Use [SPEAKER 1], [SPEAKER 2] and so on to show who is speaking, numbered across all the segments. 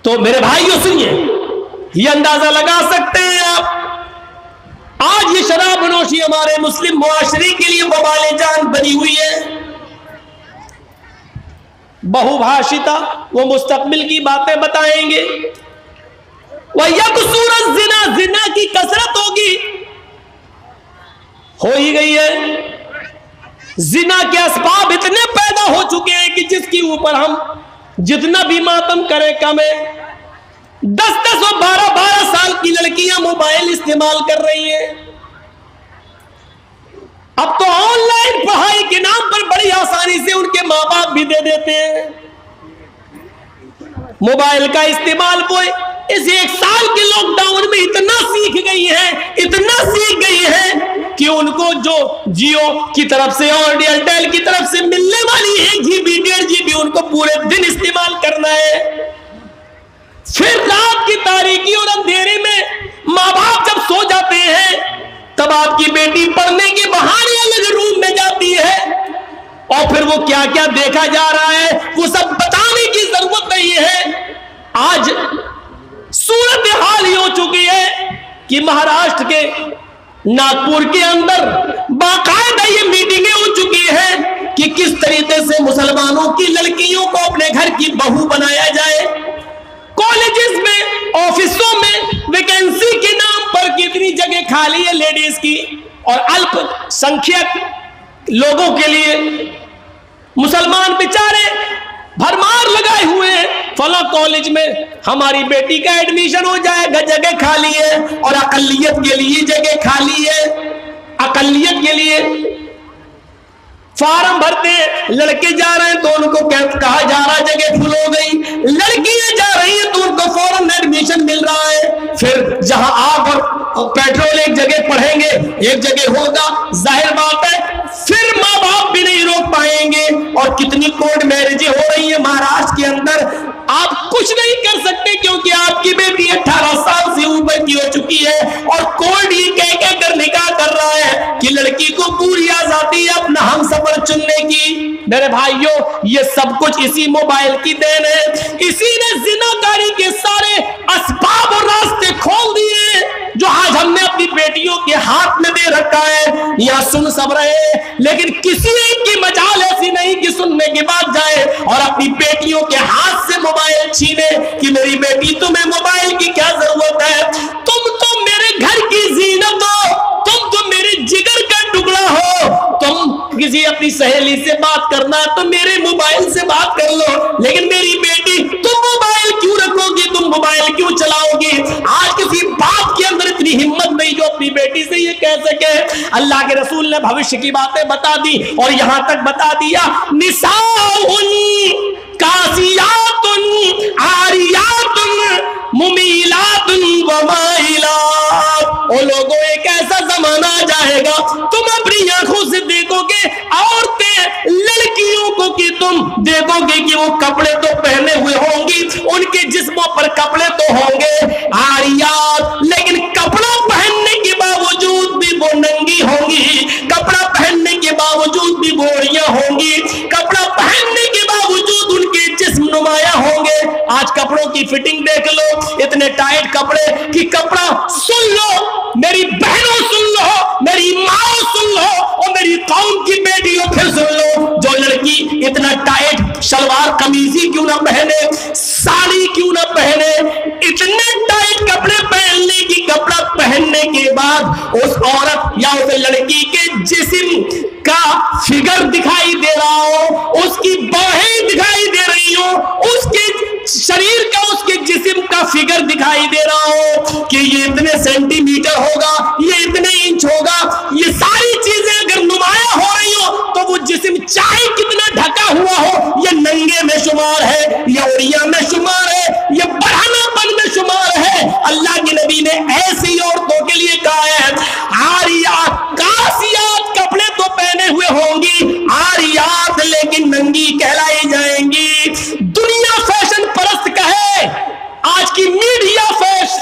[SPEAKER 1] تو میرے بھائیوں سنیے، یہ اندازہ لگا سکتے ہیں آپ، آج یہ شراب نوشی ہمارے مسلم معاشرے کے لیے وبال جان بنی ہوئی ہے۔ بہو بھاشتا وہ مستقبل کی باتیں بتائیں گے، وَيَكْثُرَ الزِّنَا، زنا کی کثرت ہوگی، ہو ہی گئی ہے۔ زنا کے اسباب اتنے پیدا ہو چکے ہیں کہ جس کے اوپر ہم جتنا بھی ماتم کریں کم ہے۔ 10 اور 12 سال کی لڑکیاں موبائل استعمال کر رہی ہیں۔ اب تو آن لائن پڑھائی کے نام پر بڑی آسانی سے ان کے ماں باپ بھی دے دیتے ہیں۔ موبائل کا استعمال وہ اس 1 سال کے لاک ڈاؤن میں اتنا سیکھ گئی ہے کہ ان کو جو جیو کی طرف سے اور ایئرٹیل کی طرف سے ملنے والی 1 GB 1.5 GB ان کو پورے دن استعمال کرنا ہے۔ پھر رات کی تاریکی اور اندھیرے میں ماں باپ جب سو جاتے ہیں تب آپ کی بیٹی پڑھنے کے بہانے الگ روم میں جاتی ہے، اور پھر وہ کیا کیا دیکھا جا رہا ہے وہ سب بتانے کی ضرورت نہیں ہے۔ آج صورتحال یہ ہو چکی ہے کہ مہاراشٹر کے ناگپور کے اندر باقاعدہ یہ میٹنگیں ہو چکی ہیں کہ کس طریقے سے مسلمانوں کی لڑکیوں کو اپنے گھر کی بہو بنایا جائے۔ کالجز میں، آفسوں میں ویکینسی کے نام پر کتنی جگہ خالی ہے لیڈیز کی، اور الپ سنکھیک لوگوں کے لیے مسلمان بیچارے بھرمار لگائے ہوئے ہیں، فلاں کالج میں ہماری بیٹی کا ایڈمیشن ہو جائے گا، جگہ خالی ہے، اور اقلیت کے لیے جگہ خالی ہے۔ اقلیت کے لیے فارم بھرتے ہیں، لڑکے جا رہے ہیں تو ان کو کہا جا رہا ہے جگہ فل ہو گئی، لڑکیاں جا رہی ہیں تو ان کو فوراً ایڈمیشن مل رہا ہے۔ پھر جہاں آگ اور پیٹرول ایک جگہ پڑھیں گے ایک جگہ ہوگا، ظاہر بات ہے پھر ماں باپ بھی نہیں روک پائیں گے۔ اور کتنی کورٹ میرجیں ہو رہی ہیں مہاراشٹر کے اندر، آپ کچھ نہیں کر سکتے کیونکہ آپ کی بیٹی 18 سال سے اوپر کی ہو چکی ہے، اور کورٹ یہ کہہ کر نکاح کر رہا ہے کہ لڑکی کو پوری آزادی ہے اپنا ہم سفر چننے کی۔ میرے بھائیوں، یہ سب کچھ اسی موبائل کی دین ہے، اسی نے زناکاری کے سارے اسباب اور راستے کھول دیے جو آج ہم نے اپنی بیٹیوں کے ہاتھ میں دے رکھا ہے۔ یہاں سن سب رہے لیکن کسی ایک کی مجال ایسی نہیں کہ سننے کے بعد جائے اور اپنی بیٹیوں کے ہاتھ سے موبائل چھینے کہ میری بیٹی تمہیں موبائل کی کیا ضرورت ہے، تم تو میرے گھر کی زینت ہو، تم تو میرے جگر کا ٹکڑا ہو، تم کسی اپنی سہیلی سے بات کرنا ہے تو میرے موبائل سے بات کر لو، لیکن میری بیٹی تم موبائل کیوں رکھو گی، تم موبائل کیوں چلاؤ گی؟ آج کسی باپ کے اندر اتنی ہمت نہیں جو اپنی بیٹی سے یہ کہہ سکے۔ اللہ کے رسول نے بھوشیہ کی باتیں بتا دی اور یہاں تک بتا دیا، نساؤن کاسیات عاریات ممیلات ومائلات۔ او لوگوں، ایک ایسا زمانہ آ جائے گا تم اپنی آنکھوں سے دیکھو گے عورتیں لڑکیوں کو کہ تم دیکھو گے کہ وہ کپڑے تو پہنے ہوئے ہوں گی، ان کے جسموں پر کپڑے تو ہوں گے عاریات، لیکن کپڑا پہننے کے باوجود بھی وہ ننگی ہوں گی، کپڑا پہننے کے باوجود بھی گوڑیاں ہوں گی، کپڑا پہننے کے باوجود ان کے جسم نمایاں ہوں گے۔ آج کپڑوں کی فٹنگ دیکھ لو، اتنے ٹائٹ کپڑے کہ کپڑا سن لو، میری بہنوں سن لو، میری ماں سن لو، اور میری قوم کی بیٹیوں پھر سن لو، جو لڑکی اتنا ٹائٹ شلوار قمیضی کیوں نہ پہنے، ساڑی کیوں نہ پہنے، اتنے ٹائٹ کپڑے پہننے کی، کپڑا پہننے کے بعد اس عورت یا اس لڑکی کے جسم کا فگر دکھائی دے رہا ہو، اس کی باہیں دکھائی دے رہی ہو، اس کے شریر کا، اس کے جسم کا فگر دکھائی دے رہا ہو کہ یہ اتنے سینٹی میٹر ہوگا، یہ اتنے انچ ہوگا، یہ ساری چیزیں اگر نمایاں ہو رہی ہو تو وہ جسم چاہے کتنا ڈھکا ہوا ہو یہ ننگے میں شمار ہے، یہ عریاں میں شمار ہے، یہ برہنہ پن میں شمار ہے۔ اللہ کے نبی نے ایسی عورتوں کے لیے کہا ہے عاریات، کاسیات، کپڑے تو پہنے ہوئے ہوں گی، عاریات لیکن ننگی کہلائی جائیں گی۔ دنیا فیشن پرست کہے، آج کی میڈیا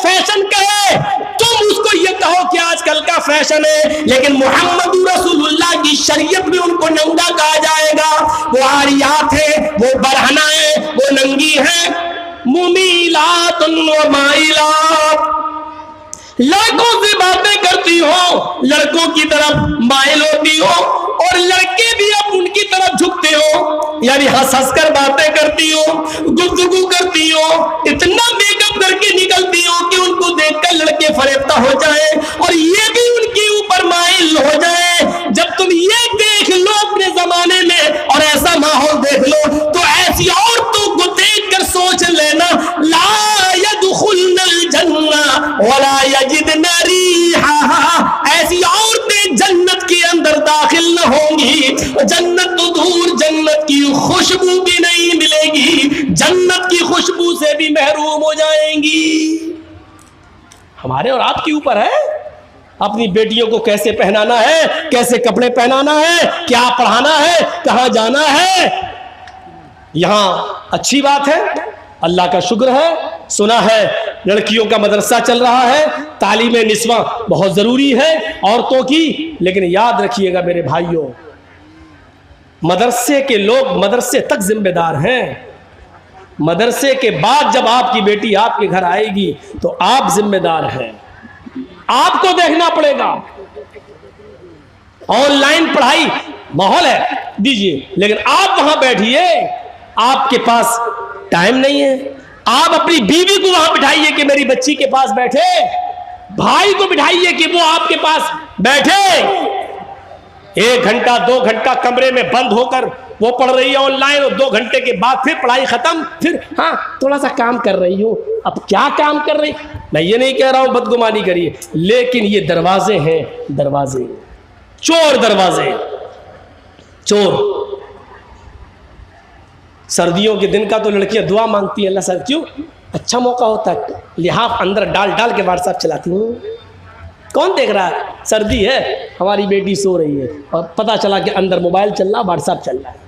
[SPEAKER 1] فیشن کہے، تم اس کو یہ کہو کہ آج کل کا فیشن ہے، لیکن محمد رسول اللہ کی شریعت میں ان کو ننگا کہا جائے گا۔ وہ عاریات ہے، وہ برہنہ ہے، وہ ننگی ہے۔ मुमीलात व माइलात, लड़कों से बातें करती हो, लड़कों की तरफ माइल होती हो, और लड़के भी अब उनकी तरफ झुकते हो, यानी हंस हंस कर बातें करती हो, गुफ्तगू करती हो, इतना मेकअप करके निकलती हो कि उनको देखकर लड़के फरेफ्ता हो जाए और ये भी उनके ऊपर माइल हो जाए। जब तुम ये देख लो अपने जमाने में और ऐसा माहौल देख लो, तो ऐसी औरतों को देखकर सोच लेना, ला यदखुलनल जन्ना वला यजिदना रिहा, ऐसी औरतें जन्नत के अंदर दाखिल न होंगी, जन्नत तो दूर, जन्नत की खुशबू भी नहीं मिलेगी, जन्नत की खुशबू से भी महरूम हो जाएंगी। हमारे और आपके ऊपर है अपनी बेटियों को कैसे पहनाना है, कैसे कपड़े पहनाना है, क्या पढ़ाना है, कहां जाना है। यहां अच्छी बात है, अल्लाह का शुक्र है, सुना है लड़कियों का मदरसा चल रहा है, तालीम निस्वा बहुत जरूरी है औरतों की, लेकिन याद रखिएगा मेरे भाइयों, मदरसे के लोग मदरसे तक जिम्मेदार हैं। मदरसे के बाद जब आपकी बेटी आपके घर आएगी तो आप जिम्मेदार हैं, आपको देखना पड़ेगा। ऑनलाइन पढ़ाई माहौल है, दीजिए, लेकिन आप वहां बैठिए, आपके पास टाइम नहीं है। आप अपनी बीवी को वहां बिठाइए कि मेरी बच्ची के पास बैठे, भाई को बिठाइए कि वो आपके पास बैठे। 1 घंटा 2 घंटा कमरे में बंद होकर वो पढ़ रही है ऑनलाइन, और 2 घंटे के बाद फिर पढ़ाई खत्म, फिर हाँ थोड़ा सा काम कर रही हूं। अब क्या काम कर रही, मैं ये नहीं कह रहा हूं बदगुमानी करिए, लेकिन ये दरवाजे हैं, दरवाजे, चोर दरवाजे, चोर। सर्दियों के दिन का तो लड़कियां दुआ मांगती हैं, अल्लाह सर क्यों, अच्छा मौका होता है, लिहाफ अंदर डाल डाल के व्हाट्सएप चलाती हूँ, कौन देख रहा है, सर्दी है, हमारी बेटी सो रही है, और पता चला कि अंदर मोबाइल चल रहा, व्हाट्सएप चल रहा है,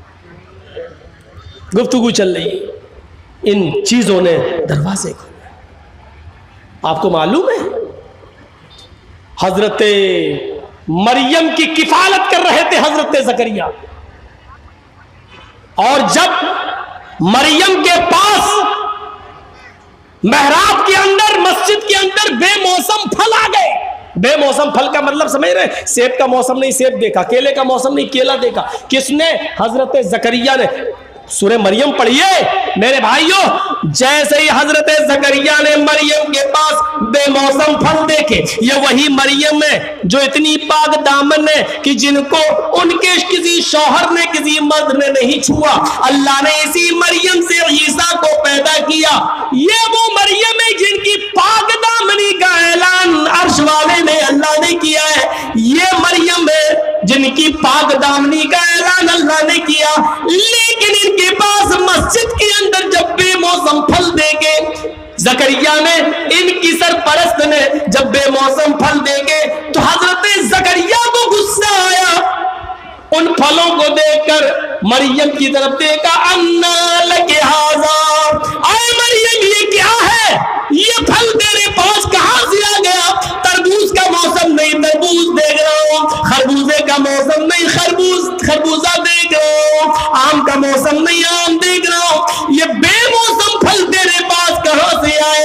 [SPEAKER 1] गुफ्तगू चल रही है। इन चीजों ने दरवाजे खोले। आपको मालूम है हजरत मरियम की किफालत कर रहे थे हजरत जकरिया, और जब मरियम के पास मेहराब के अंदर, मस्जिद के अंदर बेमौसम फल आ गए। बेमौसम फल का मतलब समझ रहे, सेब का मौसम नहीं सेब देखा, केले का मौसम नहीं केला देखा, किसने, हजरत जकरिया ने। सूरह मरियम पढ़िए मेरे भाइयों, जैसे ही हजरत जकरिया ने मरियम के पास बेमौसम फल देखे, ये वही मरियम है जो इतनी पाक दामन है कि जिनको उनके किसी शौहर ने, किसी मर्द ने नहीं छुआ। अल्लाह ने इसी मरियम से ईसा को पैदा किया। ये वो मरियम है जिनकी पाक दामनी का ऐलान अर्श वाले ने, अल्लाह ने किया है। ये मरियम है जिनकी पाक दामनी का ऐलान अल्लाह ने किया, लेकिन इनके पास मस्जिद के अंदर जब बेमौसम फल देके जकरिया ने, इनकी सरपरस्त ने जब बेमौसम फल देके, तो हजरत जकरिया को गुस्सा आया। उन फलों को देखकर मरियम की तरफ देखा, अन्ना लके हाजा, आए मरियम ये क्या है, ये फल तेरे पास कहां से आ गया। तरबूज का मौसम नहीं तरबूज देख रहा हूं, खरबूजे का मौसम नहीं खरबूजा देख रहा हूं, आम का मौसम नहीं आम देख रहा हूं, ये बेमौसम फल तेरे पास कहां से आए।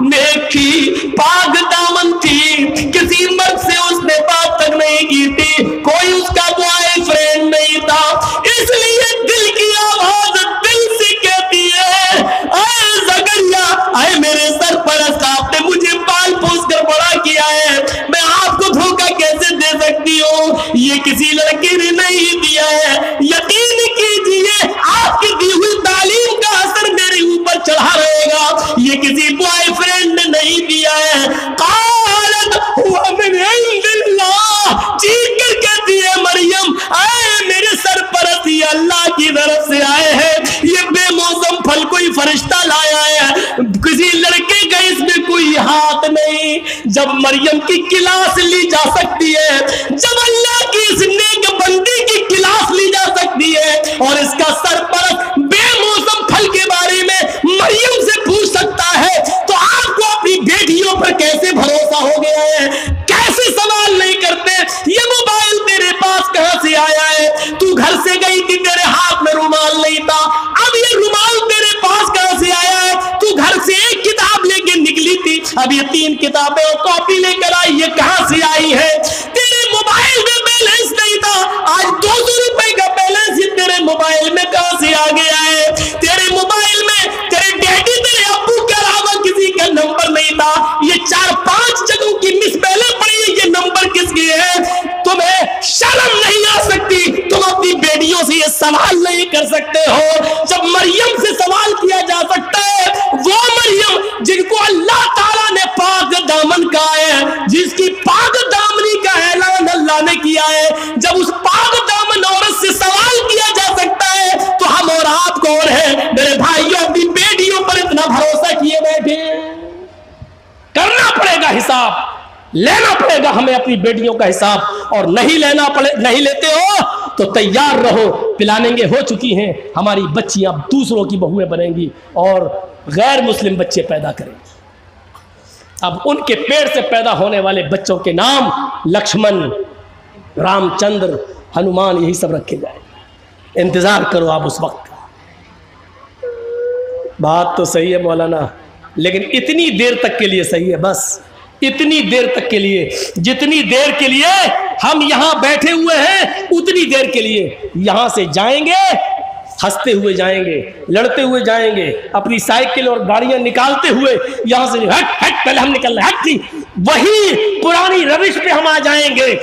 [SPEAKER 1] नेकी पाक दामन थी, किसी मर्द से उसने बात तक नहीं की थी, कोई उसका बॉयफ्रेंड नहीं था, इसलिए दिल की आवाज दिल से कहती है, आए जकरिया, आए मेरे सरपरस्त, आपने मुझे पाल पोस कर बड़ा किया है, मैं आपको धोखा कैसे दे सकती हूँ, ये किसी लड़के ने नहीं दिया है। यकीन कीजिए आपकी दी हुई तालीम का असर मेरे ऊपर चढ़ा रहेगा, ये किसी बॉयफ्रेंड ने नहीं दिया है। क़ालत हुआ मिन इंदिल्लाह, चीख कर कहती है मरियम, आए मेरे सरपरस्त, ये अल्लाह की तरफ से आए हैं, ये बेमौसम फल कोई फरिश्ता लाया है, किसी लड़के का इसमें कोई हाथ नहीं। जब मरियम की क्लास ली जा सकती है, जब अल्लाह की इस नेक बंदी की क्लास ली जा सकती है, और इसका सरपरस्त बेमौसम फल के बारे में मरियम से पूछ सकता है, तो आपको अपनी बेटियों पर कैसे भरोसा हो गया है, कैसे सवाल नहीं करते। ये मोबाइल तेरे पास कहां से आया है, तू घर से गई थी तेरे हाथ में रुमाल नहीं था, अब ये रुमाल तेरे पास कहां से आया है। अब ये 3 किताबें और कॉपी लेकर आई, ये कहां से आई है? तेरे मोबाइल में बैलेंस नहीं था, आज 200 रुपए का बैलेंस ये तेरे मोबाइल में कहां से आ गया है? तेरे मोबाइल में तेरे डैडी तेरे अब्बू के अलावा किसी का नंबर नहीं था, ये 4-5 जगहों की मिस पहले पड़ी है, ये नंबर किसके है? तुम्हें शर्म नहीं आ सकती? तुम अपनी बेटियों से ये सवाल नहीं कर सकते हो? जब मरियम से सवाल किया जा सकता है, वो मरियम जिनको अल्लाह ताला ने पाक दामन कहा है, जिसकी पाक दामनी का ऐलान अल्लाह ने किया है, जब उस पाक दामन औरत से सवाल किया जा सकता है, तो हम और आप कौन है? मेरे भाइयों, अपनी बेटियों पर इतना भरोसा किए बैठे। करना पड़ेगा हिसाब, लेना पड़ेगा हमें अपनी बेटियों का हिसाब, और नहीं लेते हो तो तैयार रहो, पिलानेंगे हो चुकी हैं हमारी बच्चियां, दूसरों की बहुएं बनेंगी और गैर मुस्लिम बच्चे पैदा करेंगे। अब उनके पेड़ से पैदा होने वाले बच्चों के नाम लक्ष्मण, रामचंद्र, हनुमान, यही सब रखे जाए। इंतजार करो आप उस वक्त का। बात तो सही है मौलाना, लेकिन इतनी देर तक के लिए सही है, बस इतनी देर तक के लिए, जितनी देर के लिए हम यहां बैठे हुए हैं, उतनी देर के लिए यहां से जाएंगे, हंसते हुए जाएंगे, लड़ते हुए जाएंगे, अपनी साइकिल और गाड़ियां निकालते हुए यहां से हट हट, पहले हम निकल रहे, हट, वही पुरानी रविश पे हम आ जाएंगे।